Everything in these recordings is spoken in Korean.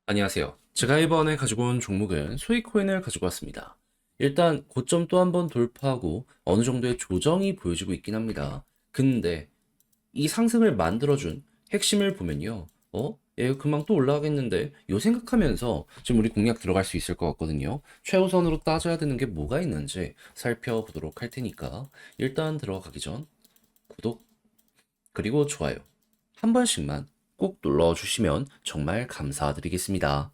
안녕하세요. 제가 이번에 가지고 온 종목은 소이코인을 가지고 왔습니다. 일단 고점 또 한 번 돌파하고 어느 정도의 조정이 보여지고 있긴 합니다. 근데 이 상승을 만들어준 핵심을 보면요. 얘 금방 또 올라가겠는데? 요 생각하면서 지금 우리 공략 들어갈 수 있을 것 같거든요. 최우선으로 따져야 되는 게 뭐가 있는지 살펴보도록 할 테니까 일단 들어가기 전 구독 그리고 좋아요 한 번씩만 꼭 눌러주시면 정말 감사드리겠습니다.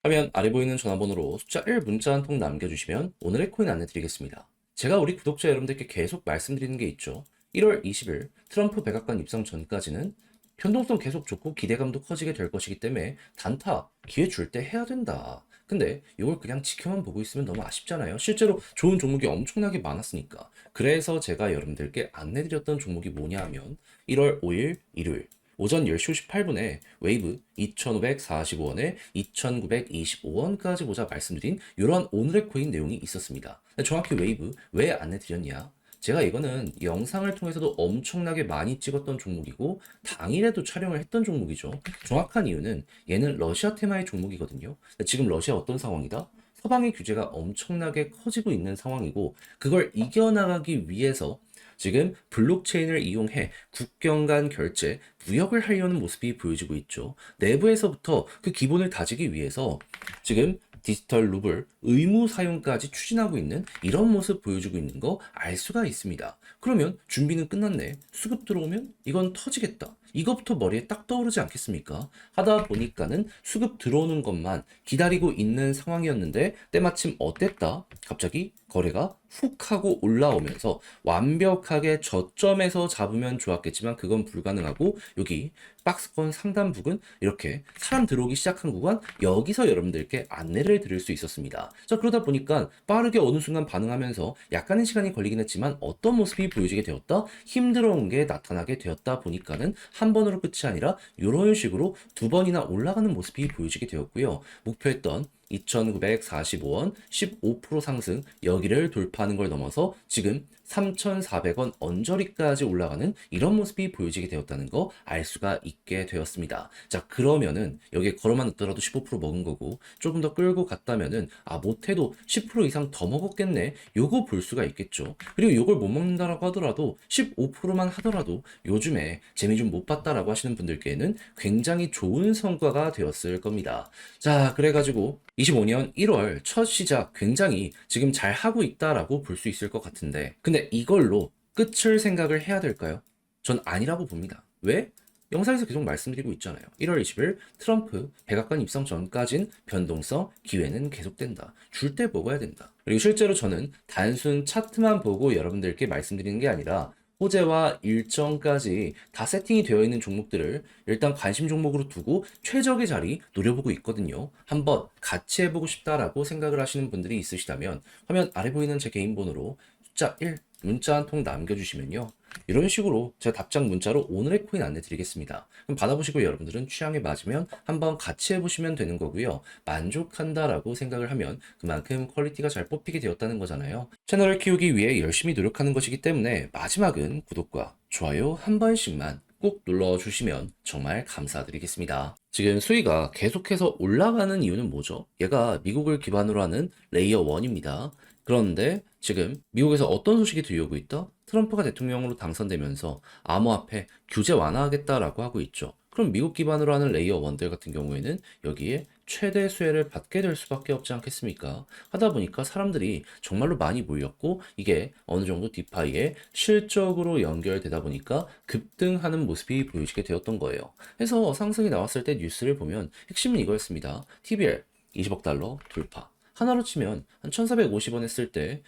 화면 아래 보이는 전화번호로 숫자 1 문자 한 통 남겨주시면 오늘의 코인 안내드리겠습니다. 제가 우리 구독자 여러분들께 계속 말씀드리는 게 있죠. 1월 20일 트럼프 백악관 입성 전까지는 변동성 계속 좋고 기대감도 커지게 될 것이기 때문에 단타 기회 줄 때 해야 된다. 근데 이걸 그냥 지켜만 보고 있으면 너무 아쉽잖아요. 실제로 좋은 종목이 엄청나게 많았으니까. 그래서 제가 여러분들께 안내드렸던 종목이 뭐냐 하면 1월 5일 일요일 오전 10시 58분에 웨이브 2,545원에 2,925원까지 보자 말씀드린 이러한 오늘의 코인 내용이 있었습니다. 정확히 웨이브 왜 안내드렸냐? 제가 이거는 영상을 통해서도 엄청나게 많이 찍었던 종목이고 당일에도 촬영을 했던 종목이죠. 정확한 이유는 얘는 러시아 테마의 종목이거든요. 지금 러시아 어떤 상황이다? 서방의 규제가 엄청나게 커지고 있는 상황이고 그걸 이겨나가기 위해서 지금 블록체인을 이용해 국경 간 결제, 무역을 하려는 모습이 보여지고 있죠. 내부에서부터 그 기본을 다지기 위해서 지금 디지털 루블 의무 사용까지 추진하고 있는 이런 모습 보여주고 있는 거 알 수가 있습니다. 그러면 준비는 끝났네. 수급 들어오면 이건 터지겠다. 이것부터 머리에 딱 떠오르지 않겠습니까? 하다 보니까는 수급 들어오는 것만 기다리고 있는 상황이었는데 때마침 어땠다? 갑자기 거래가 훅 하고 올라오면서 완벽하게 저점에서 잡으면 좋았겠지만 그건 불가능하고 여기 박스권 상단 부근 이렇게 사람 들어오기 시작한 구간 여기서 여러분들께 안내를 드릴 수 있었습니다. 자, 그러다 보니까 빠르게 어느 순간 반응하면서 약간의 시간이 걸리긴 했지만 어떤 모습이 보여지게 되었다? 힘들어온 게 나타나게 되었다 보니까는 한 번으로 끝이 아니라 이런 식으로 두 번이나 올라가는 모습이 보여지게 되었고요. 목표했던 2,945원 15% 상승 여기를 돌파하는 걸 넘어서 지금 3,400원 언저리까지 올라가는 이런 모습이 보여지게 되었다는 거 알 수가 있게 되었습니다. 자, 그러면은 여기에 걸어만 넣더라도 15% 먹은 거고 조금 더 끌고 갔다면은 못해도 10% 이상 더 먹었겠네. 요거 볼 수가 있겠죠. 그리고 요걸 못 먹는다라고 하더라도 15%만 하더라도 요즘에 재미 좀 못 봤다라고 하시는 분들께는 굉장히 좋은 성과가 되었을 겁니다. 자, 그래가지고 25년 1월 첫 시작 굉장히 지금 잘 하고 있다라고 볼 수 있을 것 같은데 근데 이걸로 끝을 생각을 해야 될까요? 전 아니라고 봅니다. 왜? 영상에서 계속 말씀드리고 있잖아요. 1월 20일 트럼프 백악관 입성 전까진 변동성 기회는 계속된다. 줄 때 먹어야 된다. 그리고 실제로 저는 단순 차트만 보고 여러분들께 말씀드리는 게 아니라 호재와 일정까지 다 세팅이 되어 있는 종목들을 일단 관심 종목으로 두고 최적의 자리 노려보고 있거든요. 한번 같이 해보고 싶다라고 생각을 하시는 분들이 있으시다면 화면 아래 보이는 제 개인 번호로 숫자 1 문자 한 통 남겨주시면요. 이런 식으로 제가 답장 문자로 오늘의 코인 안내 드리겠습니다. 그럼 받아보시고 여러분들은 취향에 맞으면 한번 같이 해보시면 되는 거고요. 만족한다라고 생각을 하면 그만큼 퀄리티가 잘 뽑히게 되었다는 거잖아요. 채널을 키우기 위해 열심히 노력하는 것이기 때문에 마지막은 구독과 좋아요 한 번씩만 꼭 눌러주시면 정말 감사드리겠습니다. 지금 수위가 계속해서 올라가는 이유는 뭐죠? 얘가 미국을 기반으로 하는 레이어 1입니다. 그런데 지금 미국에서 어떤 소식이 들려오고 있다? 트럼프가 대통령으로 당선되면서 암호화폐 규제 완화하겠다라고 하고 있죠. 그럼 미국 기반으로 하는 레이어 1들 같은 경우에는 여기에 최대 수혜를 받게 될 수밖에 없지 않겠습니까? 하다 보니까 사람들이 정말로 많이 몰렸고 이게 어느 정도 디파이에 실적으로 연결되다 보니까 급등하는 모습이 보여지게 되었던 거예요. 그래서 상승이 나왔을 때 뉴스를 보면 핵심은 이거였습니다. TBL 20억 달러 돌파. 하나로 치면 한 1,450원 했을 때,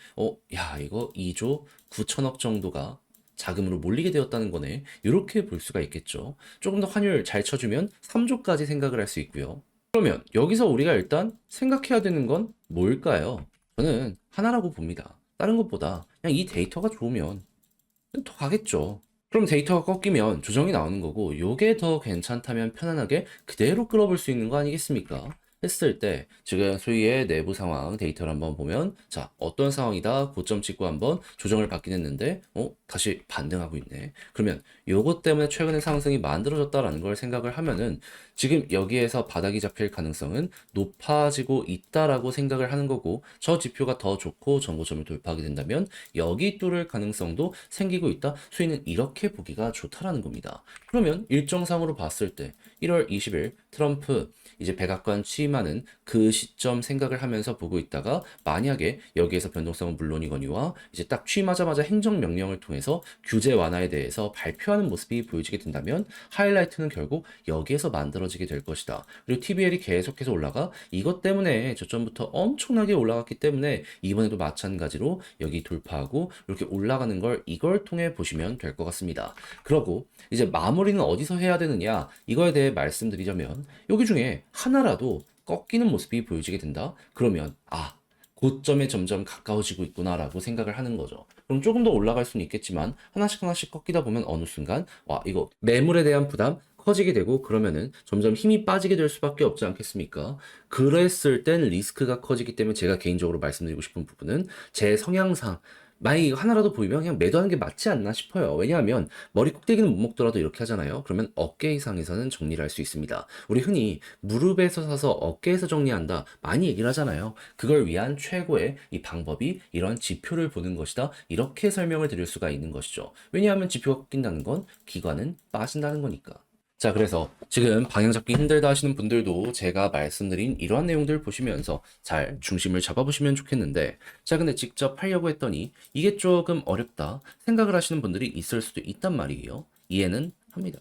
야, 이거 2조 9천억 정도가 자금으로 몰리게 되었다는 거네. 이렇게 볼 수가 있겠죠. 조금 더 환율 잘 쳐주면 3조까지 생각을 할 수 있고요. 그러면 여기서 우리가 일단 생각해야 되는 건 뭘까요? 저는 하나라고 봅니다. 다른 것보다 그냥 이 데이터가 좋으면 더 가겠죠. 그럼 데이터가 꺾이면 조정이 나오는 거고 요게 더 괜찮다면 편안하게 그대로 끌어볼 수 있는 거 아니겠습니까? 했을 때 지금 소위의 내부 상황 데이터를 한번 보면 자, 어떤 상황이다 고점 찍고 한번 조정을 받긴 했는데 다시 반등하고 있네. 그러면 요것 때문에 최근에 상승이 만들어졌다라는 걸 생각을 하면은 지금 여기에서 바닥이 잡힐 가능성은 높아지고 있다라고 생각을 하는 거고, 저 지표가 더 좋고 전고점을 돌파하게 된다면 여기 뚫을 가능성도 생기고 있다. 수위는 이렇게 보기가 좋다라는 겁니다. 그러면 일정상으로 봤을 때 1월 20일 트럼프 이제 백악관 취임하는 그 시점 생각을 하면서 보고 있다가 만약에 여기에서 변동성은 물론이거니와 이제 딱 취임하자마자 행정명령을 통해서 규제 완화에 대해서 발표하는 모습이 보여지게 된다면 하이라이트는 결국 여기에서 만들어지게 될 것이다. 그리고 TBL이 계속해서 올라가 이것 때문에 저점부터 엄청나게 올라갔기 때문에 이번에도 마찬가지로 여기 돌파하고 이렇게 올라가는 걸 이걸 통해 보시면 될 것 같습니다. 그러고 이제 마무리는 어디서 해야 되느냐 이거에 대해 말씀드리자면 여기 중에 하나라도 꺾이는 모습이 보여지게 된다. 그러면 고점에 점점 가까워지고 있구나라고 생각을 하는 거죠. 그럼 조금 더 올라갈 수는 있겠지만 하나씩 하나씩 꺾이다 보면 어느 순간 이거 매물에 대한 부담 커지게 되고 그러면은 점점 힘이 빠지게 될 수밖에 없지 않겠습니까? 그랬을 땐 리스크가 커지기 때문에 제가 개인적으로 말씀드리고 싶은 부분은 제 성향상 만약에 이거 하나라도 보이면 그냥 매도하는 게 맞지 않나 싶어요. 왜냐하면 머리 꼭대기는 못 먹더라도 이렇게 하잖아요. 그러면 어깨 이상에서는 정리를 할 수 있습니다. 우리 흔히 무릎에서 사서 어깨에서 정리한다 많이 얘기를 하잖아요. 그걸 위한 최고의 이 방법이 이런 지표를 보는 것이다. 이렇게 설명을 드릴 수가 있는 것이죠. 왜냐하면 지표가 꺾인다는 건 기관은 빠진다는 거니까. 자, 그래서 지금 방향 잡기 힘들다 하시는 분들도 제가 말씀드린 이러한 내용들 보시면서 잘 중심을 잡아보시면 좋겠는데, 자, 근데 직접 하려고 했더니 이게 조금 어렵다 생각을 하시는 분들이 있을 수도 있단 말이에요. 이해는 합니다.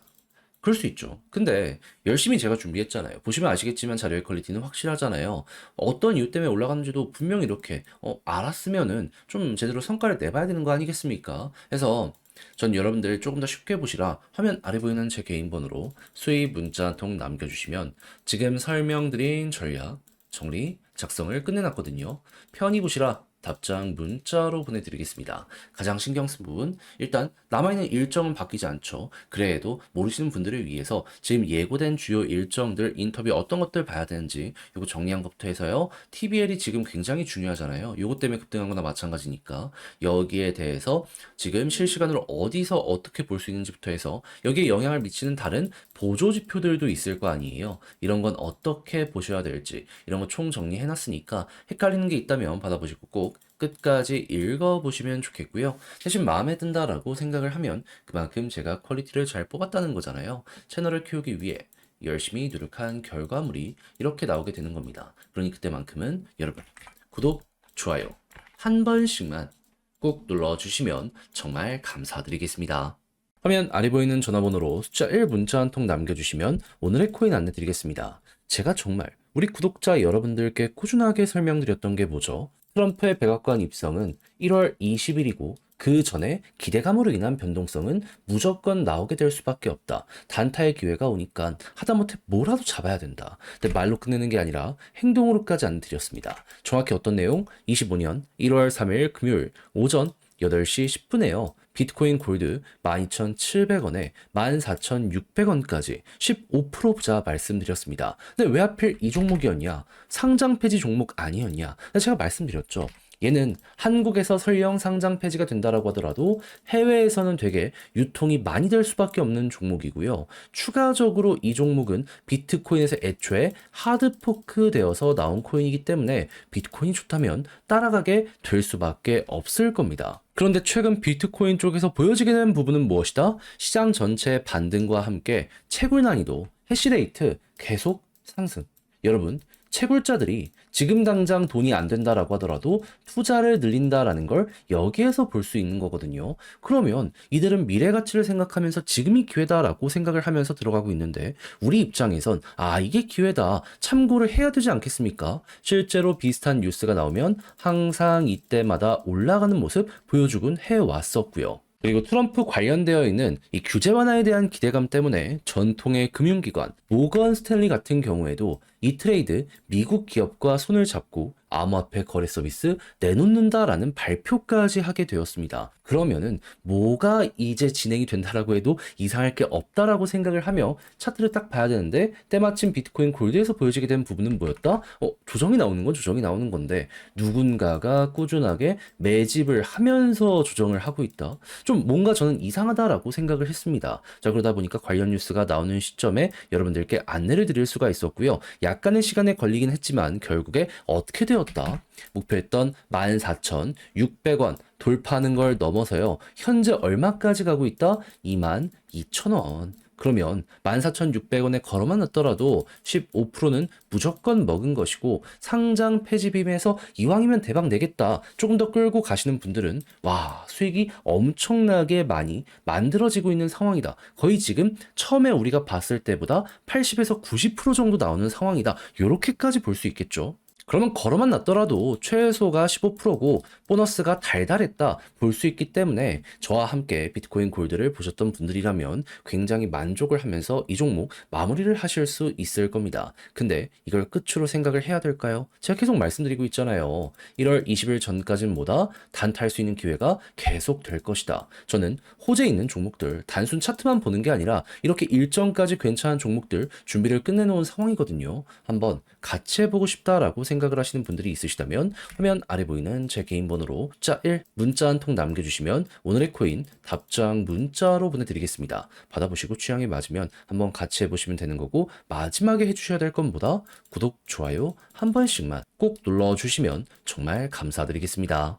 그럴 수 있죠. 근데 열심히 제가 준비했잖아요. 보시면 아시겠지만 자료의 퀄리티는 확실하잖아요. 어떤 이유 때문에 올라가는지도 분명히 이렇게 알았으면은 좀 제대로 성과를 내봐야 되는 거 아니겠습니까? 그래서 전 여러분들 조금 더 쉽게 보시라 화면 아래 보이는 제 개인 번호로 수익 문자 한 통 남겨주시면 지금 설명드린 전략 정리 작성을 끝내놨거든요. 편히 보시라 답장 문자로 보내드리겠습니다. 가장 신경 쓴 부분, 일단 남아있는 일정은 바뀌지 않죠. 그래도 모르시는 분들을 위해서 지금 예고된 주요 일정들, 인터뷰 어떤 것들 봐야 되는지 이거 정리한 것부터 해서요. TBL이 지금 굉장히 중요하잖아요. 이것 때문에 급등한 거나 마찬가지니까 여기에 대해서 지금 실시간으로 어디서 어떻게 볼 수 있는지부터 해서 여기에 영향을 미치는 다른 보조 지표들도 있을 거 아니에요. 이런 건 어떻게 보셔야 될지 이런 거 총 정리해놨으니까 헷갈리는 게 있다면 받아보시고 꼭 끝까지 읽어보시면 좋겠고요. 대신 마음에 든다라고 생각을 하면 그만큼 제가 퀄리티를 잘 뽑았다는 거잖아요. 채널을 키우기 위해 열심히 노력한 결과물이 이렇게 나오게 되는 겁니다. 그러니 그때만큼은 여러분 구독, 좋아요 한 번씩만 꼭 눌러주시면 정말 감사드리겠습니다. 화면 아래 보이는 전화번호로 숫자 1 문자 한 통 남겨주시면 오늘의 코인 안내 드리겠습니다. 제가 정말 우리 구독자 여러분들께 꾸준하게 설명드렸던 게 뭐죠? 트럼프의 백악관 입성은 1월 20일이고 그 전에 기대감으로 인한 변동성은 무조건 나오게 될 수밖에 없다. 단타의 기회가 오니까 하다못해 뭐라도 잡아야 된다. 근데 말로 끝내는 게 아니라 행동으로까지 안드렸습니다. 정확히 어떤 내용? 25년 1월 3일 금요일 오전 8시 10분에요. 비트코인 골드 12,700원에 14,600원까지 15% 부자 말씀드렸습니다. 근데 왜 하필 이 종목이었냐? 상장 폐지 종목 아니었냐? 제가 말씀드렸죠. 얘는 한국에서 설령 상장 폐지가 된다라고 하더라도 해외에서는 되게 유통이 많이 될 수밖에 없는 종목이고요. 추가적으로 이 종목은 비트코인에서 애초에 하드포크 되어서 나온 코인이기 때문에 비트코인이 좋다면 따라가게 될 수밖에 없을 겁니다. 그런데 최근 비트코인 쪽에서 보여지게 된 부분은 무엇이다? 시장 전체의 반등과 함께 채굴 난이도, 해시레이트 계속 상승. 여러분, 채굴자들이 지금 당장 돈이 안 된다라고 하더라도 투자를 늘린다라는 걸 여기에서 볼 수 있는 거거든요. 그러면 이들은 미래 가치를 생각하면서 지금이 기회다라고 생각을 하면서 들어가고 있는데 우리 입장에선 이게 기회다 참고를 해야 되지 않겠습니까? 실제로 비슷한 뉴스가 나오면 항상 이때마다 올라가는 모습 보여주곤 해왔었고요. 그리고 트럼프 관련되어 있는 이 규제 완화에 대한 기대감 때문에 전통의 금융기관 모건 스탠리 같은 경우에도 이 트레이드 미국 기업과 손을 잡고 암호화폐 거래 서비스 내놓는다라는 발표까지 하게 되었습니다. 그러면은 뭐가 이제 진행이 된다라고 해도 이상할 게 없다라고 생각을 하며 차트를 딱 봐야 되는데 때마침 비트코인 골드에서 보여지게 된 부분은 뭐였다? 조정이 나오는 건 조정이 나오는 건데 누군가가 꾸준하게 매집을 하면서 조정을 하고 있다. 좀 뭔가 저는 이상하다라고 생각을 했습니다. 자, 그러다 보니까 관련 뉴스가 나오는 시점에 여러분들께 안내를 드릴 수가 있었고요. 약간의 시간에 걸리긴 했지만 결국에 어떻게 되었다? 목표했던 14,600원 돌파하는 걸 넘어서요. 현재 얼마까지 가고 있다? 22,000원. 그러면 14,600원에 걸어만 놨더라도 15%는 무조건 먹은 것이고 상장 폐지빔에서 이왕이면 대박 내겠다. 조금 더 끌고 가시는 분들은 와, 수익이 엄청나게 많이 만들어지고 있는 상황이다. 거의 지금 처음에 우리가 봤을 때보다 80에서 90% 정도 나오는 상황이다. 요렇게까지 볼 수 있겠죠. 그러면 걸어만 놨더라도 최소가 15%고 보너스가 달달했다 볼 수 있기 때문에 저와 함께 비트코인 골드를 보셨던 분들이라면 굉장히 만족을 하면서 이 종목 마무리를 하실 수 있을 겁니다. 근데 이걸 끝으로 생각을 해야 될까요? 제가 계속 말씀드리고 있잖아요. 1월 20일 전까지는 뭐다? 단타할 수 있는 기회가 계속 될 것이다. 저는 호재 있는 종목들 단순 차트만 보는 게 아니라 이렇게 일정까지 괜찮은 종목들 준비를 끝내놓은 상황이거든요. 한번 같이 해보고 싶다라고 생각을 하시는 분들이 있으시다면 화면 아래 보이는 제 개인 번호로 숫자 1 문자 한 통 남겨주시면 오늘의 코인 답장 문자로 보내드리겠습니다. 받아보시고 취향에 맞으면 한번 같이 해보시면 되는 거고 마지막에 해주셔야 될 건 뭐다? 구독, 좋아요 한 번씩만 꼭 눌러주시면 정말 감사드리겠습니다.